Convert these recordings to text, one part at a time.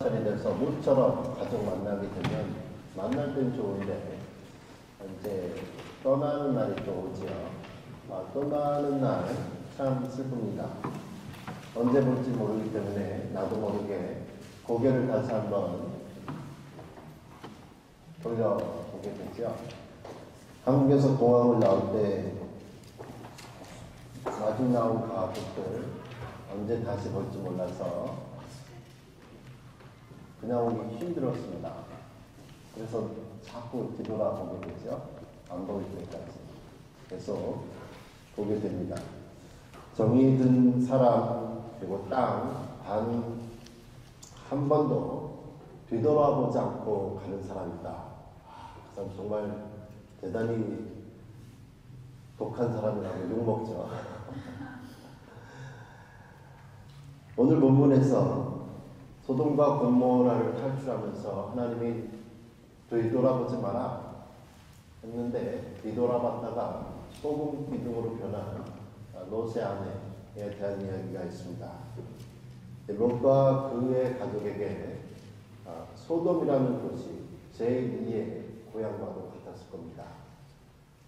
살이 돼서 모처럼 가족 만나게 되면 만날 땐 좋은데 이제 떠나는 날이 또 오지요. 떠나는 날 참 슬픕니다. 언제 볼지 모르기 때문에 나도 모르게 고개를 다시 한번 돌려보게 되죠. 한국에서 공항을 나올 때 마중 나온 가족들 언제 다시 볼지 몰라서 그냥 오기 힘들었습니다. 그래서 자꾸 뒤돌아보게 되죠. 안 보일 때까지 계속 보게 됩니다. 정이 든 사람 그리고 땅 단 한 번도 뒤돌아보지 않고 가는 사람이다. 그 사람 정말 대단히 독한 사람이라고 욕먹죠. 오늘 본문에서 소돔과 고모라를 탈출하면서 하나님이 뒤돌아보지 마라 했는데 뒤돌아봤다가 소금 기둥으로 변한 롯의 아내에 대한 이야기가 있습니다. 롯과 그의 가족에게 소돔이라는 곳이 제2의 고향과도 같았을 겁니다.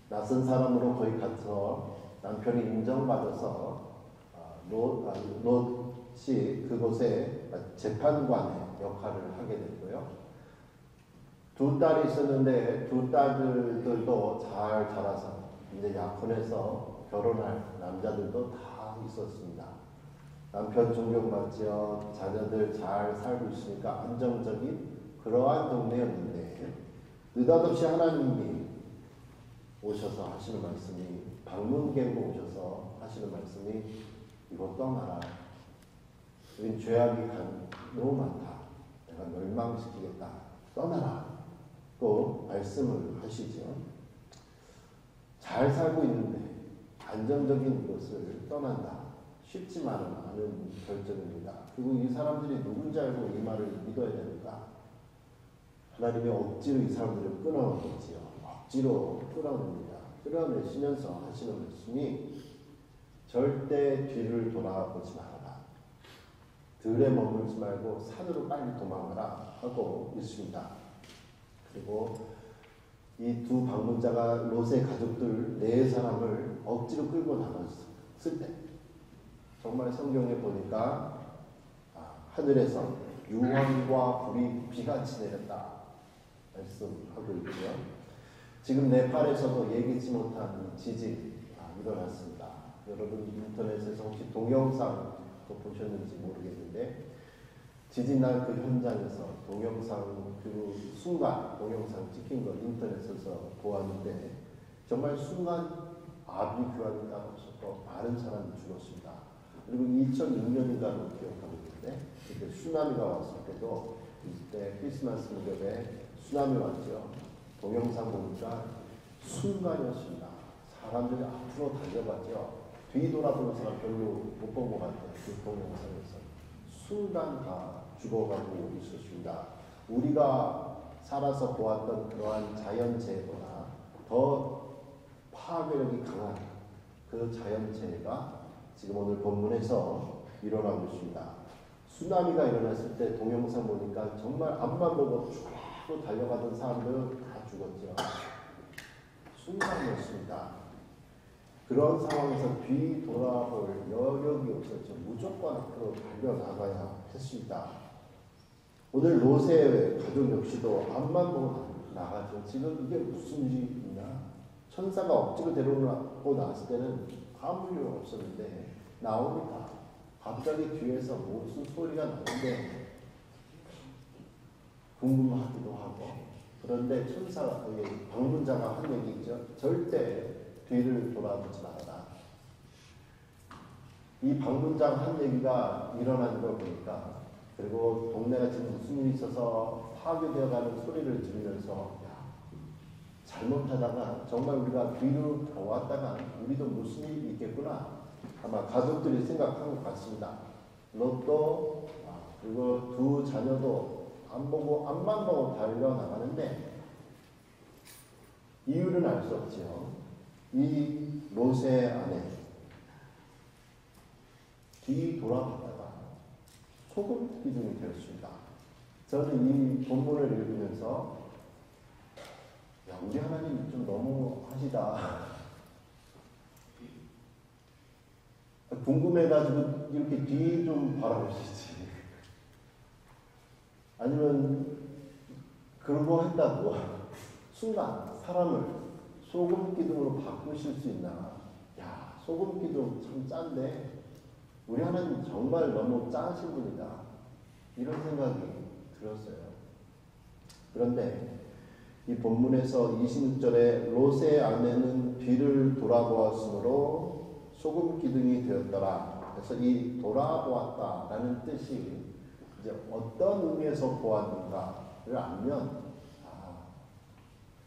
낯선 사람으로 거의 가서 남편이 인정받아서 롯이 그곳에 재판관의 역할을 하게 됐고요. 두 딸이 있었는데 두 딸들도 잘 자라서 이제 약혼해서 결혼할 남자들도 다 있었습니다. 남편 존경받지요. 자녀들 잘 살고 있으니까 안정적인 그러한 동네였는데 느닷없이 하나님이 오셔서 하시는 말씀이 방문객으로 오셔서 하시는 말씀이 이거 떠나라. 여긴 죄악이 너무 많다. 내가 멸망시키겠다. 떠나라. 또 말씀을 하시죠. 잘 살고 있는데 안정적인 곳을 떠난다. 쉽지만은 않은 결정입니다. 그리고 이 사람들이 누군지 알고 이 말을 믿어야 됩니까? 하나님이 억지로 이 사람들을 끊어내지요. 억지로 끌어냅니다. 끌어내시면서 하시는 말씀이 절대 뒤를 돌아보지 말아라. 들에 머물지 말고 산으로 빨리 도망가라 하고 있습니다. 그리고 이 두 방문자가 롯의 가족들 네 사람을 억지로 끌고 나갔을 때 정말 성경에 보니까 하늘에서 유황과 불이 비같이 내렸다 말씀하고 있고요. 지금 네팔에서도 예기치 못한 지진이 일어났습니다. 여러분 인터넷에서 혹시 동영상 보셨는지 모르겠는데 지진 날 그 현장에서 동영상 그 순간 동영상 찍힌 걸 인터넷에서 보았는데 정말 순간 아비 교환이 나왔었고 많은 사람이 죽었습니다. 그리고 2006년인가로 기억하고 있는데 그때 쓰나미가 왔을 때도 이때 크리스마스 무렵에 쓰나미 왔죠. 동영상 보니까 순간이었습니다. 사람들이 앞으로 달려갔죠. 뒤돌아보는 사람 별로 못 본 것 같아요. 그 동영상에서. 순간 다 죽어가고 있었습니다. 우리가 살아서 보았던 그러한 자연재해보다 더 파괴력이 강한 그 자연재해가 지금 오늘 본문에서 일어나고 있습니다. 쓰나미가 일어났을 때 동영상 보니까 정말 앞만 보고 쭉 달려가던 사람들 다 죽었죠. 순간이었습니다. 그런 상황에서 뒤돌아볼 여력이 없었죠. 무조건 앞으로 달려나가야 했습니다. 오늘 롯의 가족 역시도 앞만 보고 나가죠. 지금 이게 무슨 일이 있나? 천사가 억지로 데려오고 나왔을 때는 아무 일 없었는데 나옵니다. 갑자기 뒤에서 무슨 소리가 나는데 궁금하기도 하고 그런데 천사가 방문자가 한 얘기 있죠. 절대 뒤를 돌아보지 말아라. 이 방문장 한 얘기가 일어나는 걸 보니까 그리고 동네가 지금 무슨 일이 있어서 파괴되어가는 소리를 들으면서 잘못하다가 정말 우리가 뒤로 돌아왔다가 우리도 무슨 일이 있겠구나 아마 가족들이 생각한 것 같습니다. 롯도 그리고 두 자녀도 안 보고 앞만 보고 달려나가는데 이유는 알 수 없지요. 이 롯의 아내 뒤 돌아봤다가 소금 기둥이 되었습니다. 저는 이 본문을 읽으면서 야, 우리 하나님 좀 너무 하시다. 궁금해가지고 이렇게 뒤 좀 바라보시지. 아니면 그런 거 했다고 순간 사람을 소금 기둥으로 바꾸실 수 있나? 야, 소금 기둥 참 짠데 우리 하나님 정말 너무 짜신 분이다. 이런 생각이 들었어요. 그런데 이 본문에서 26절에 롯의 아내는 뒤를 돌아보았으므로 소금 기둥이 되었더라. 그래서 이 돌아보았다라는 뜻이 이제 어떤 의미에서 보았는가를 알면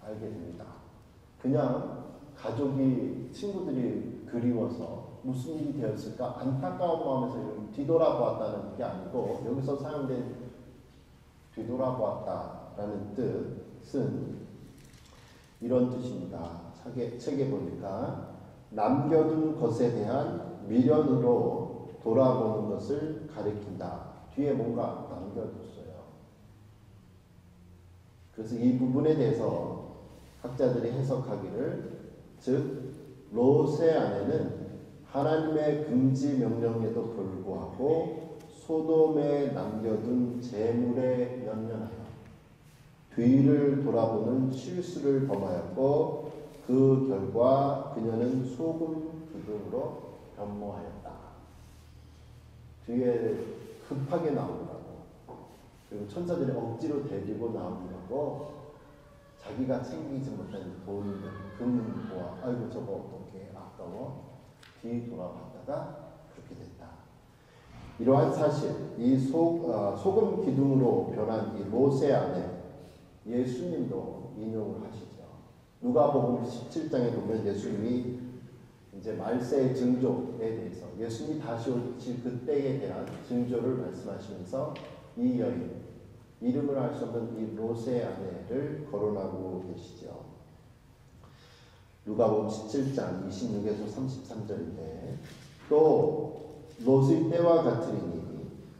알게 됩니다. 그냥 가족이 친구들이 그리워서 무슨 일이 되었을까 안타까운 마음에서 뒤돌아보았다는 게 아니고 여기서 사용된 뒤돌아보았다라는 뜻은 이런 뜻입니다. 책에 보니까 남겨둔 것에 대한 미련으로 돌아보는 것을 가리킨다. 뒤에 뭔가 남겨뒀어요. 그래서 이 부분에 대해서 학자들이 해석하기를 즉 롯의 아내는 하나님의 금지 명령에도 불구하고 소돔에 남겨둔 재물에 연연하여 뒤를 돌아보는 실수를 범하였고 그 결과 그녀는 소금 기둥으로 변모하였다. 뒤에 급하게 나온다고 그리고 천사들이 억지로 데리고 나온다고 자기가 챙기지 못한 돈, 금, 보아 아이고 저거 어떻게 아까워 뒤 돌아봤다가 그렇게 됐다. 이러한 사실 이 소금 기둥으로 변한 이 롯의 아내 예수님도 인용을 하시죠. 누가복음 17장에 보면 예수님이 이제 말세의 징조에 대해서 예수님이 다시 오실 그때에 대한 징조를 말씀하시면서 이 여인 이름을 알 수 없는 이 롯의 아내를 거론하고 계시죠. 누가복음 17장 26에서 33절인데 또 롯의 때와 같으리니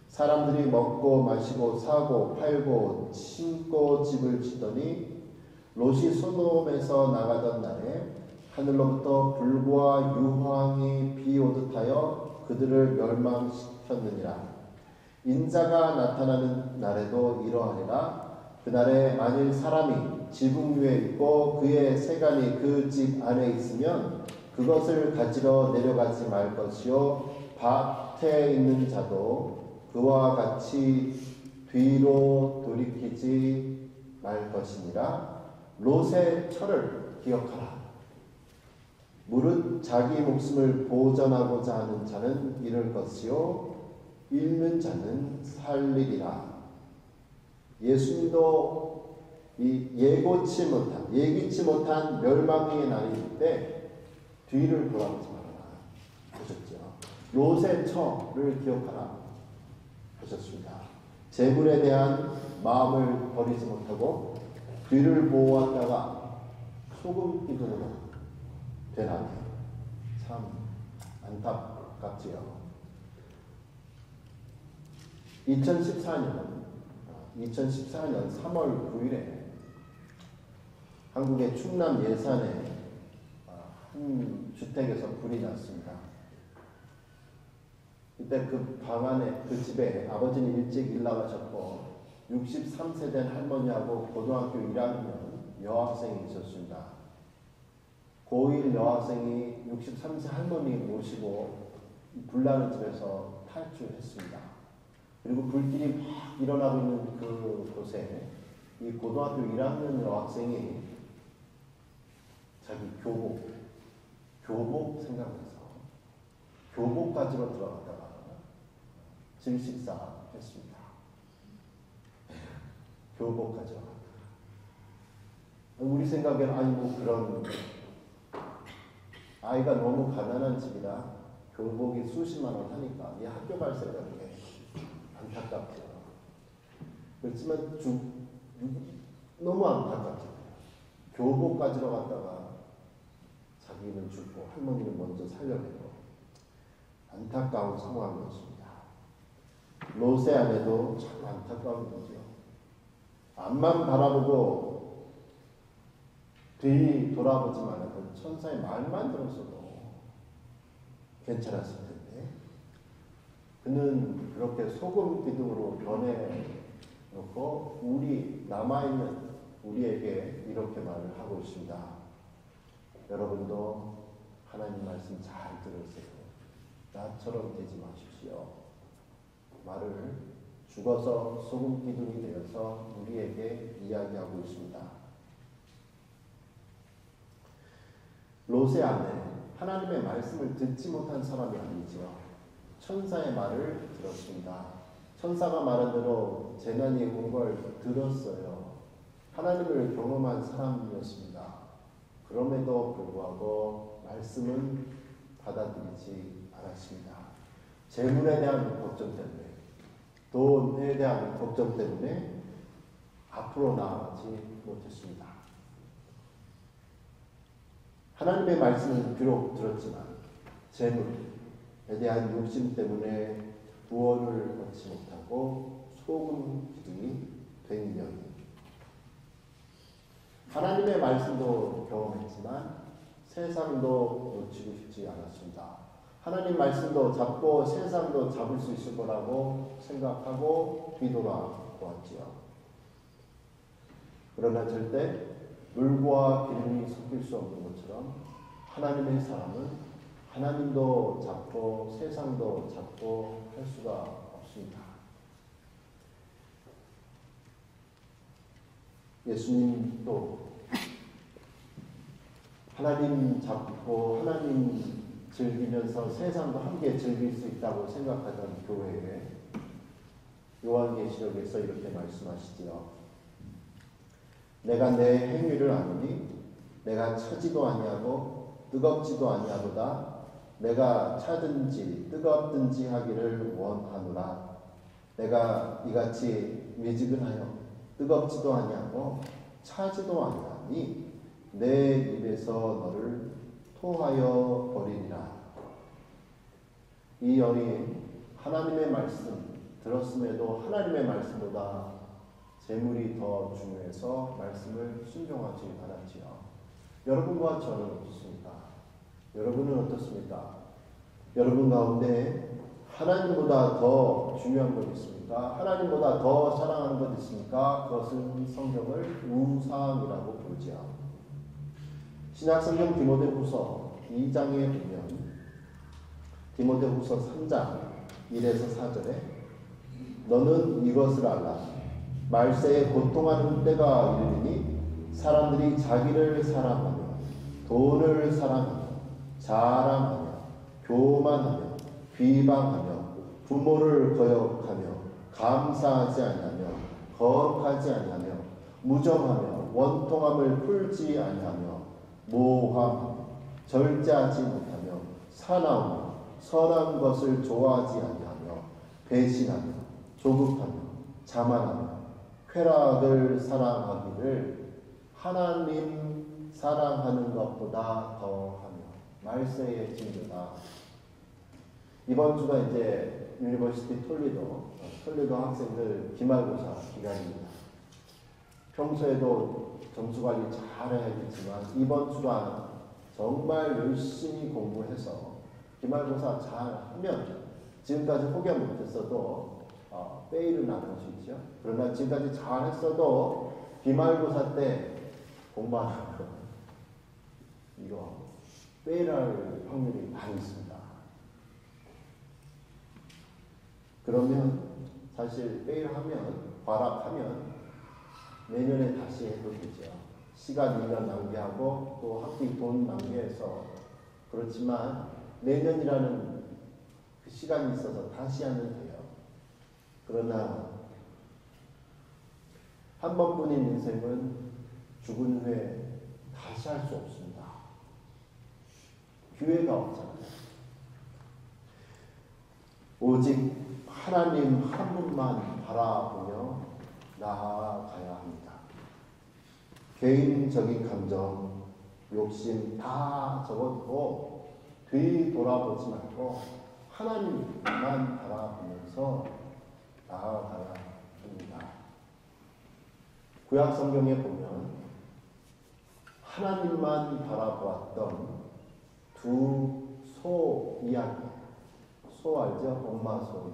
사람들이 먹고 마시고 사고 팔고 심고 집을 짓더니 롯이 소돔에서 나가던 날에 하늘로부터 불과 유황이 비오듯 하여 그들을 멸망시켰느니라. 인자가 나타나는 날에도 이러하리라. 그날에 만일 사람이 지붕 위에 있고 그의 세간이 그 집 안에 있으면 그것을 가지러 내려가지 말 것이요 밭에 있는 자도 그와 같이 뒤로 돌이키지 말 것이니라. 롯의 철을 기억하라. 무릇 자기 목숨을 보전하고자 하는 자는 잃을 것이요 잃는 자는 살리리라. 예수님도 이 예기치 못한 멸망의 날일 때 뒤를 돌아보지 말아라 하셨죠. 롯의 처를 기억하라 하셨습니다. 재물에 대한 마음을 버리지 못하고 뒤를 보았다가 소금 기둥으로 되나니 참 안타깝지요. 2014년 3월 9일에 한국의 충남 예산에 한 주택에서 불이 났습니다. 그때 그 방 안에 그 집에 아버지는 일찍 일 나가셨고 63세 된 할머니하고 고등학교 1학년 여학생이 있었습니다. 고1 여학생이 63세 할머니 모시고 불나는 집에서 탈출했습니다. 그리고 불길이 막 일어나고 있는 그 곳에 이 고등학교 1학년 여학생이 자기 교복 생각해서 교복 가지러 들어갔다가 질식사 했습니다. 교복 가지러 갔다가 우리 생각에는 아니 뭐 그런 아이가 너무 가난한 집이라 교복이 수십만 원 하니까 이 학교 갈 생각에 안타깝죠. 그렇지만 너무 안타깝잖아요. 교복 가지러 갔다가 자기는 죽고 할머니는 먼저 살려내고 안타까운 상황이었습니다. 롯의 아내도 참 안타까운 거죠. 앞만 바라보고 뒤 돌아보지 말고 천사의 말만 들었어도 괜찮았을 텐데 그는 그렇게 소금 기둥으로 변해놓고 우리 남아있는 우리에게 이렇게 말을 하고 있습니다. 여러분도 하나님 말씀 잘 들으세요. 나처럼 되지 마십시오. 말을 죽어서 소금 기둥이 되어서 우리에게 이야기하고 있습니다. 롯의 아내, 하나님의 말씀을 듣지 못한 사람이 아니지요. 천사의 말을 들었습니다. 천사가 말한 대로 재난이 온 걸 들었어요. 하나님을 경험한 사람이었습니다. 그럼에도 불구하고 말씀은 받아들이지 않았습니다. 재물에 대한 걱정 때문에, 돈에 대한 걱정 때문에 앞으로 나아가지 못했습니다. 하나님의 말씀은 비록 들었지만 재물에 대한 욕심 때문에 구원을 얻지 못하고 소금 기둥이 된 년이, 하나님의 말씀도 경험했지만 세상도 놓치고 싶지 않았습니다. 하나님 말씀도 잡고 세상도 잡을 수 있을 거라고 생각하고 뒤돌아보았지요. 그러나 절대 물과 기름이 섞일 수 없는 것처럼 하나님의 사람은 하나님도 잡고 세상도 잡고 할 수가 없습니다. 예수님도 하나님 잡고 하나님 즐기면서 세상도 함께 즐길 수 있다고 생각하던 교회에 요한계시록에서 이렇게 말씀하시지요. 내가 내 행위를 아노니 내가 차지도 아니하고 뜨겁지도 아니하도다. 내가 차든지 뜨겁든지 하기를 원하노라. 내가 이같이 미지근하여 뜨겁지도 아니하고 차지도 아니하니 내 입에서 너를 토하여 버리리라. 이 여인 하나님의 말씀 들었음에도 하나님의 말씀보다 재물이 더 중요해서 말씀을 순종하지 않았지요. 여러분과 저는 어떻습니까? 여러분은 어떻습니까? 여러분 가운데 하나님보다 더 중요한 것 있습니까? 하나님보다 더 사랑하는 것 있습니까? 그것은 성경을 우상이라고 부르지요. 신약성경 디모데후서 2장에 보면 디모데후서 3장 1에서 4절에 너는 이것을 알라. 말세에 고통하는 때가 이르리니 사람들이 자기를 사랑하며 돈을 사랑하며 자랑하며 교만하며 비방하며 부모를 거역하며 감사하지 아니하며 거룩하지 아니하며 무정하며 원통함을 풀지 아니하며 모함하며 절제하지 못하며 사나우며 선한 것을 좋아하지 아니하며 배신하며 조급하며 자만하며 쾌락을 사랑하기를 하나님 사랑하는 것보다 더하며 말세의 징조다. 이번 주가 이제 유니버시티 톨리도 학생들 기말고사 기간입니다. 평소에도 점수 관리 잘 해야겠지만 이번 주간 정말 열심히 공부해서 기말고사 잘 하면 지금까지 포기 못했어도 페일은 나는 수 있죠. 그러나 지금까지 잘 했어도 기말고사 때 공부하는 거 이거 페일할 확률이 많이 있습니다. 그러면 사실 페일하면 과락하면 내년에 다시 해도 되죠. 시간 1년 낭비하고 또 학비 돈 낭비해서 그렇지만 내년이라는 그 시간이 있어서 다시 하면 돼요. 그러나 한 번뿐인 인생은 죽은 후에 다시 할 수 없습니다. 기회가 없잖아요. 오직 하나님 한 분만 바라보며 나아가야 합니다. 개인적인 감정, 욕심 다 접어두고 뒤돌아보지 말고 하나님만 바라보면서 나아가야 합니다. 구약 성경에 보면 하나님만 바라보았던 두 소 이야기, 소 알죠? 엄마 소.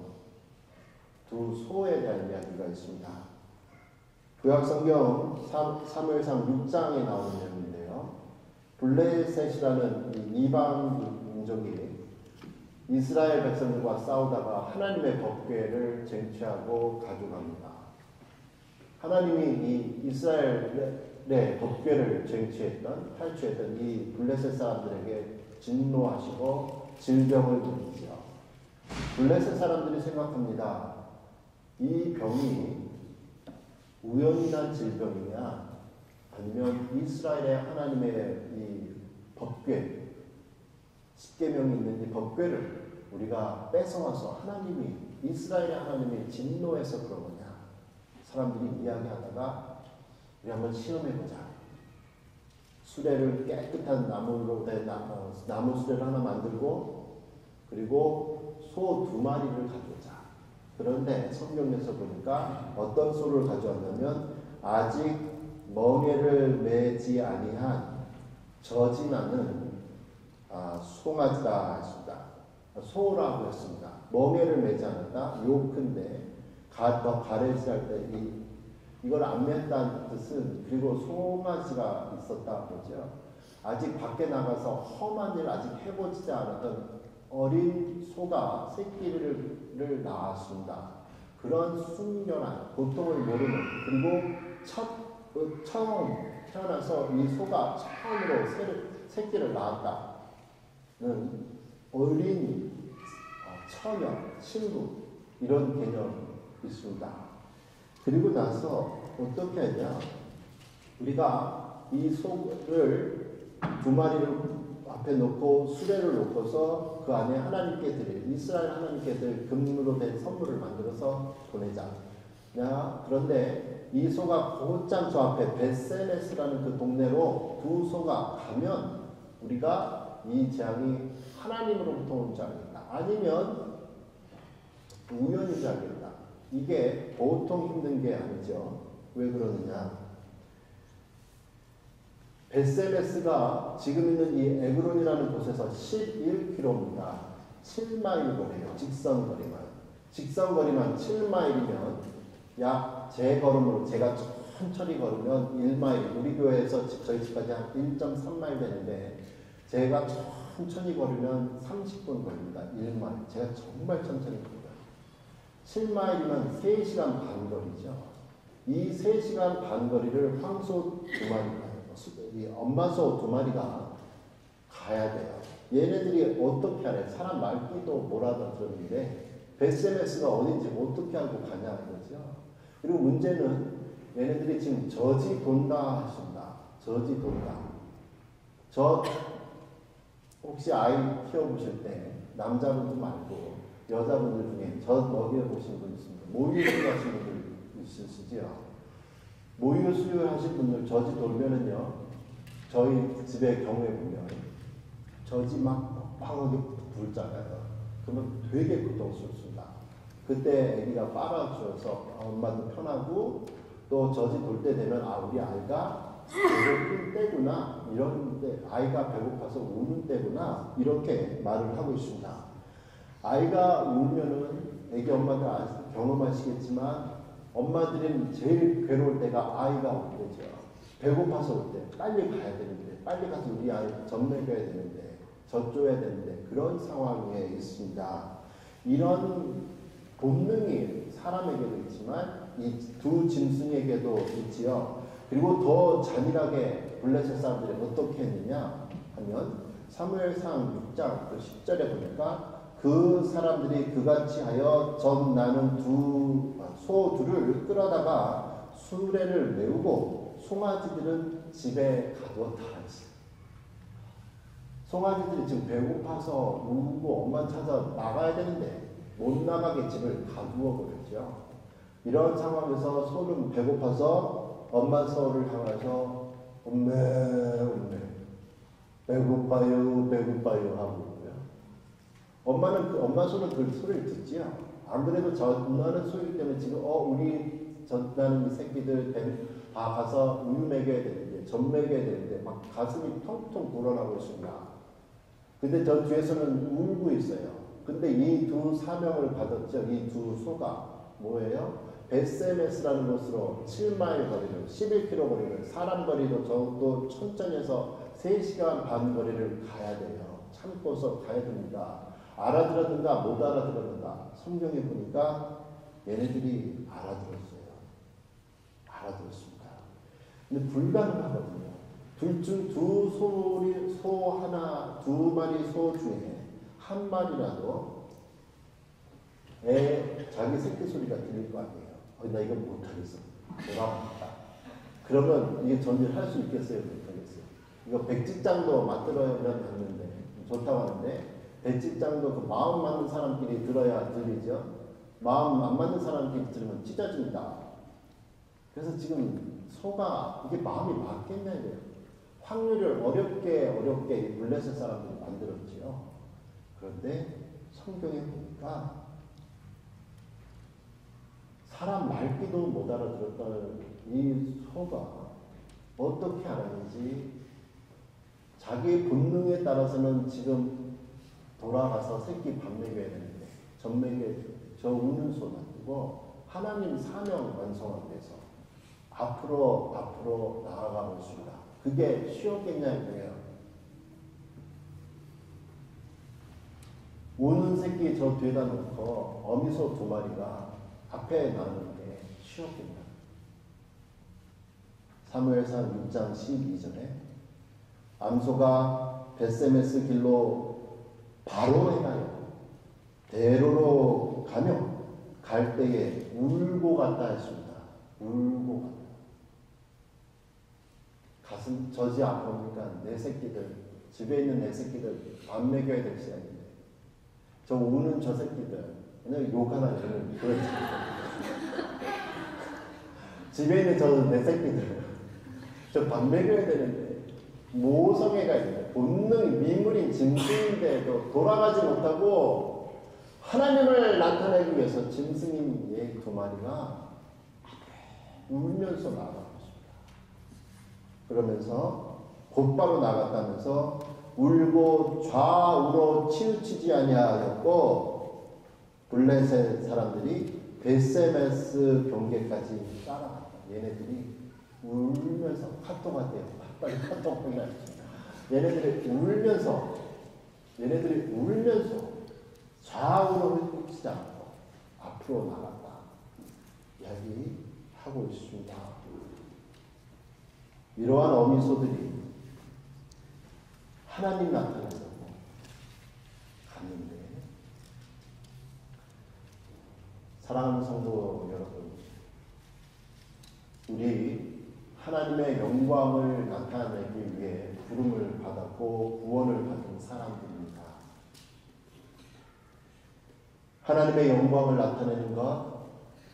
두 소에 대한 이야기가 있습니다. 구약 성경 사무엘상 6장에 나오는 내용인데요. 블레셋이라는 이방 민족이 이스라엘 백성들과 싸우다가 하나님의 법궤를 쟁취하고 가져갑니다. 하나님이 이 이스라엘의 법궤를 탈취했던 이 블레셋 사람들에게 진노하시고 질병을 드리죠. 블레셋 사람들이 생각합니다. 이 병이 우연히 난 질병이냐, 아니면 이스라엘의 하나님의 이 법궤, 십계명이 있는 이 법궤를 우리가 뺏어와서 이스라엘의 하나님이 진노해서 그런 거냐. 사람들이 이야기하다가 우리 한번 시험해보자. 수레를 깨끗한 나무로 된 나무 수레를 하나 만들고, 그리고 소 2마리를 가져오자. 그런데 성경에서 보니까 어떤 소를 가져왔냐면 아직 멍에를 매지 아니한 젖이 나는 송아지다 했습니다. 소라고 했습니다. 멍에를 매지 않았다. 요큰데 더 가래지할 때 이걸 안 맸다는 뜻은, 그리고 송아지가 있었다 그러죠. 아직 밖에 나가서 험한 일 아직 해보지 않았던 어린 소가 새끼를 낳았습니다. 그런 순결한, 고통을 모르는, 그리고 처음 태어나서 이 소가 처음으로 새끼를 낳았다는 어린 처녀, 친구, 이런 개념이 있습니다. 그리고 나서 어떻게 하냐, 우리가 이 소를 2마리를 앞에 놓고 수레를 놓고서 그 안에 하나님께 드릴, 이스라엘 하나님께 드릴 금으로 된 선물을 만들어서 보내자. 그런데 이 소가 곧장 저 앞에 벳세메스라는 그 동네로 두 소가 가면 우리가 이 재앙이 하나님으로부터 온 줄 알겠다. 아니면 우연인 줄 알겠다. 이게 보통 힘든 게 아니죠. 왜 그러느냐. 벳세메스가 지금 있는 이 에그론이라는 곳에서 11km입니다. 7마일 거리예요. 직선거리만 7마일이면 약 제 걸음으로 제가 천천히 걸으면 1마일, 우리 교회에서 저희 집까지 한 1.3마일 되는데 제가 천천히 걸으면 30분 걸립니다. 1마일. 제가 정말 천천히 걸어요. 7마일이면 3시간 반 거리죠. 이 3시간 반 거리를 황소 2마리가, 엄마소 2마리가 가야 돼요. 얘네들이 어떻게 하래? 사람 말귀도 뭐라도 들었는데 벳세메스가 어딘지 어떻게 알고 가냐 이거죠. 그리고 문제는 얘네들이 지금 젖이 돈다 하신다. 젖이 돈다. 혹시 아이 키워보실 때 남자분들 말고 여자분들 중에 젖 먹여보신 분 있습니다. 모유 수유하신 분들 있으시죠? 모유 수유하신 분들 젖이 돌면은요, 저희 집의 경우에 보면 젖이 막 빡빡하게 불잖아요. 그러면 되게 고통스럽습니다. 그때 아기가 빨아주어서 엄마도 편하고, 또 젖이 돌 때 되면 우리 아이가 배고플 때구나, 이런 때, 아이가 배고파서 우는 때구나, 이렇게 말을 하고 있습니다. 아이가 울면은 아기 엄마들 경험하시겠지만 엄마들은 제일 괴로울 때가 아이가 올 때죠. 배고파서 올 때, 빨리 가야 되는데, 빨리 가서 우리 아이 젖 먹여야 되는데, 젖 줘야 되는데, 그런 상황에 있습니다. 이런 본능이 사람에게도 있지만 이 두 짐승에게도 있지요. 그리고 더 잔인하게 블레셋 사람들이 어떻게 했느냐 하면 사무엘상 6장 그 10절에 보니까 그 사람들이 그같이 하여 젖 나는 소 둘을 끌어다가 수레를 메우고 송아지들은 집에 가두었다 했어요. 송아지들이 지금 배고파서 울고 엄마 찾아 나가야 되는데 못 나가게 집을 가두어 버렸죠. 이런 상황에서 소는 배고파서 엄마 소를 향해서 엄매 배고파요 하고 있고요. 엄마 소는 그 소리를 듣지요. 안 그래도 전나는 소리 때문에 지금 우리 전나는 이 새끼들 다 가서 우유 먹여야 되는데, 젖 먹여야 되는데, 막 가슴이 텅텅 불어나고 있습니다. 근데 저 뒤에서는 울고 있어요. 근데 이 두 사명을 받았죠. 이 두 소가 뭐예요? 베세메스라는 곳으로 7마일 거리를, 11km 거리를, 사람 거리로 적어도 천천히해서 3시간 반 거리를 가야 돼요. 참고서 가야 됩니다. 알아들었는가 못 알아들었는가 성경에 보니까 얘네들이 알아들었어요. 알아들었습니다. 근데 불가능하거든요. 둘 중 소 하나, 2마리 소 중에 한 마리라도 자기 새끼 소리가 들릴 거 아니에요. 나 이거 못하겠어. 돌아왔다. 그러면 이게 전진할 수 있겠어요? 못하겠어요? 이거 백직장도 맞들어야 하는데, 좋다고 하는데, 백직장도 그 마음 맞는 사람끼리 들어야 들리죠? 마음 안 맞는 사람끼리 들으면 찢어집니다. 그래서 지금 소가 이게 마음이 맞겠냐 이래요. 확률을 어렵게 블레셋 사람들이 만들었지요. 그런데 성경에 보니까 사람 말귀도 못 알아들었던 이 소가 어떻게 알았는지 자기 본능에 따라서는 지금 돌아가서 새끼 밥 먹여야 되는데 젖 먹여야 저 우는 소 놔두고 하나님 사명 완성하기 위해서 앞으로 나아가고 있습니다. 그게 쉬웠겠냐 이거예요. 우는 새끼 저 뒤에다 놓고 어미소 2마리가 앞에 나오는 게 쉬웠겠냐. 사무엘상 6장 12절에 암소가 베세메스 길로 바로 행하여 대로로 가며 갈 때에 울고 갔다 했습니다. 울고 갔다. 가슴 젖이 아프니까 내 새끼들, 집에 있는 내 새끼들 밥 먹여야 될 시간인데 저 우는 저 새끼들 그냥 욕 하나 내는 그런 집에 있는 저 내 새끼들 저 밥 먹여야 되는데 모성애가 있는데 본능 미물인 짐승인데도 돌아가지 못하고 하나님을 나타내기 위해서 짐승인 얘 2마리가 울면서 나아가고 있습니다. 그러면서 곧바로 나갔다면서 울고 좌우로 치우치지 아니하였고 블레셋 사람들이 베세메스 경계까지 따라갔다. 얘네들이 울면서 카톡한대요. 빨리 카톡 보내주세요. 얘네들이 울면서 좌우로 흩지 않고 앞으로 나갔다. 이야기하고 있습니다. 이러한 어미소들이 하나님 나타나서 갔는데 사랑하는 성도 여러분, 우리 하나님의 영광을 나타내기 위해 부름을 받았고 구원을 받은 사람들입니다. 하나님의 영광을 나타내는 것,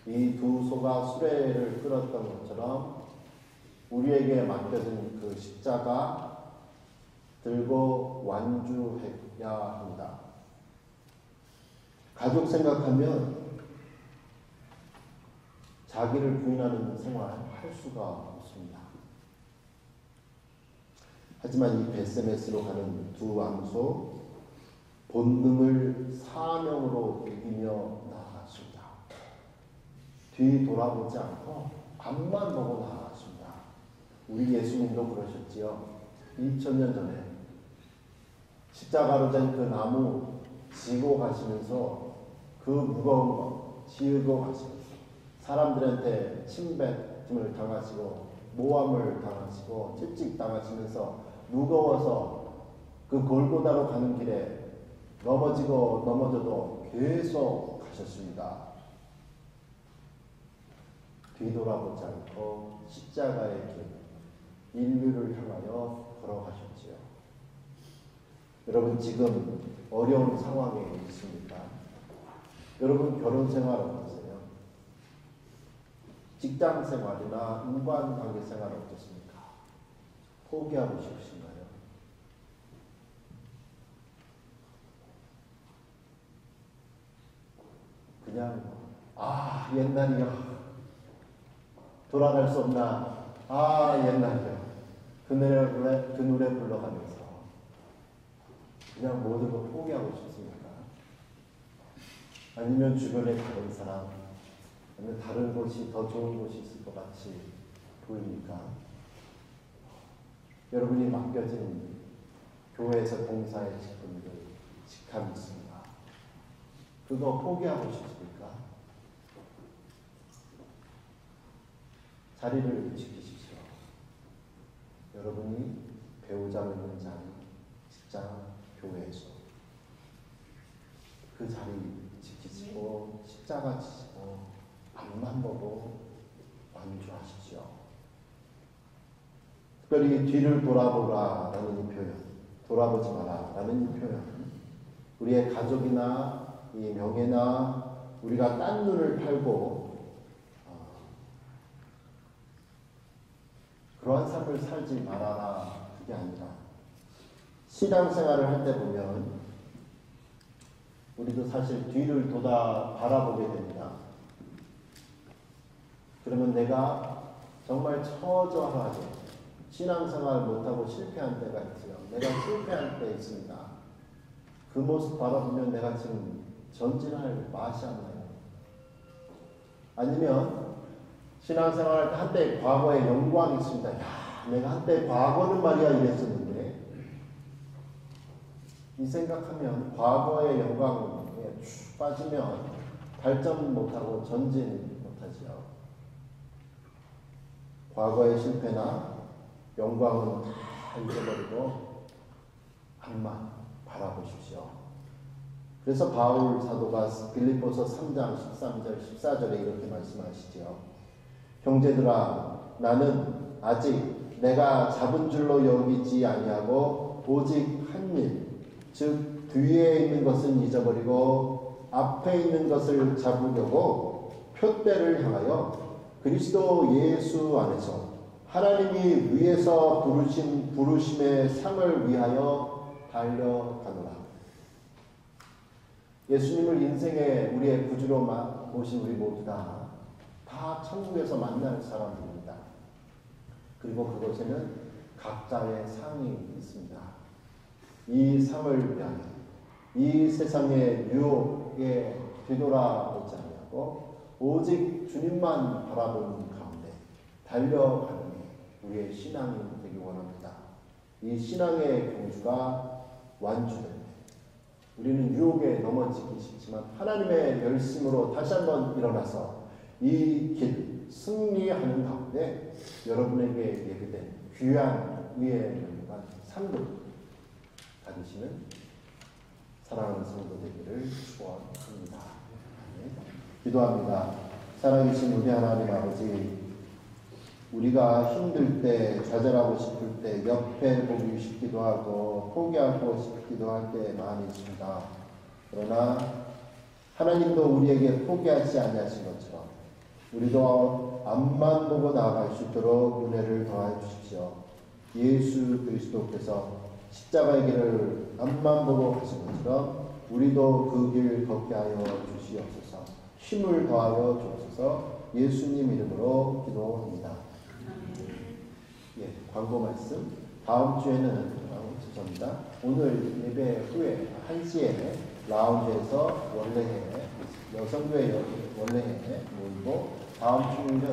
이 2 소가 수레를 끌었던 것처럼 우리에게 맡겨진 그 십자가 들고 완주해야 합니다. 가족 생각하면 자기를 부인하는 생활 할 수가 없습니다. 하지만 이 베세메스로 가는 2 암소 본능을 사명으로 이기며 나아갔습니다. 뒤 돌아보지 않고 앞만 보고 나아갔습니다. 우리 예수님도 그러셨지요. 2000년 전에 십자가로 된 그 나무 지고 가시면서 그 무거운 거 지고 가시면서 사람들한테 침뱉음을 당하시고 모함을 당하시고 찝찍 당하시면서 무거워서 그 골고다로 가는 길에 넘어지고 넘어져도 계속 가셨습니다. 뒤돌아보지 않고 십자가의 길, 인류를 향하여 걸어가셨지요. 여러분 지금 어려운 상황에 있습니까? 여러분 결혼 생활 어떠세요? 직장 생활이나 인간관계 생활 어떻습니까? 포기하고 싶으신가요? 그냥 옛날이야 돌아갈 수 없나? 아, 옛날에 그 노래 불러가면서 그냥 모든 걸 포기하고 싶습니까? 아니면 주변에 다른 사람, 아니면 다른 곳이 더 좋은 곳이 있을 것 같이 보입니까? 여러분이 맡겨진 교회에서 봉사의 직분들, 직함이 있습니다. 그거 포기하고 싶습니까? 자리를 지키십시오. 여러분이 배우자로 있는 자리, 직장, 교회에서 그 자리 지키시고 십자가 지시고 앞만 보고 완주하십시오. 특별히 뒤를 돌아보라라는 이 표현, 돌아보지 마라라는 이 표현, 우리의 가족이나 이 명예나 우리가 딴 눈을 팔고 그러한 삶을 살지 말아라, 그게 아니라 신앙생활을 할 때 보면 우리도 사실 뒤를 바라보게 됩니다. 그러면 내가 정말 처절하게 신앙생활 못하고 실패한 때가 있어요. 내가 실패할 때 있습니다. 그 모습 바라보면 내가 지금 전진할 맛이 안 나요. 아니면 신앙생활 할 때 한때 과거에 영광이 있습니다. 야, 내가 한때 과거는 말이야 이랬었는데, 이 생각하면 과거의 영광에 쭉 빠지면 발전 못하고 전진 못하지요. 과거의 실패나 영광은 다 잊어버리고 앞만 바라보십시오. 그래서 바울 사도가 빌립보서 3장 13절 14절에 이렇게 말씀하시죠. 형제들아, 나는 아직 내가 잡은 줄로 여기지 아니하고 오직 한 일, 즉 뒤에 있는 것은 잊어버리고 앞에 있는 것을 잡으려고 표대를 향하여 그리스도 예수 안에서 하나님이 위에서 부르신 부르심의 상을 위하여 달려가노라. 예수님을 인생의 우리의 구주로 모신 우리 모두 다 천국에서 만날 사람들입니다. 그리고 그곳에는 각자의 상이 있습니다. 이 상을 위하여 이 세상의 유혹에 뒤돌아보지 아니하고 오직 주님만 바라보는 가운데 달려가는 게 우리의 신앙이 되기 원합니다. 이 신앙의 경주가 완주될 때 우리는 유혹에 넘어지기 쉽지만 하나님의 열심으로 다시 한번 일어나서 이 길 승리하는 가운데 여러분에게 예비된 귀한 위에 영광 상급 받으시는 사랑하는 성도 되기를 축원합니다. 기도합니다. 살아계신 우리 하나님 아버지, 우리가 힘들 때, 좌절하고 싶을 때, 옆에 보기 싶기도 하고 포기하고 싶기도 할 때 많이 있습니다. 그러나 하나님도 우리에게 포기하지 아니하신 것처럼 우리도 앞만 보고 나아갈 수 있도록 은혜를 더하여 주십시오. 예수 그리스도께서 십자가의 길을 앞만 보고 가신 것처럼 우리도 그 길 걷게 하여 주시옵소서. 힘을 더하여 주옵소서. 예수님 이름으로 기도합니다. 광고 말씀. 다음 주에는 죄송합니다. 오늘 예배 후에 1시에 라운지에서 원래회 여성교회 원래회 모이고 다음 주는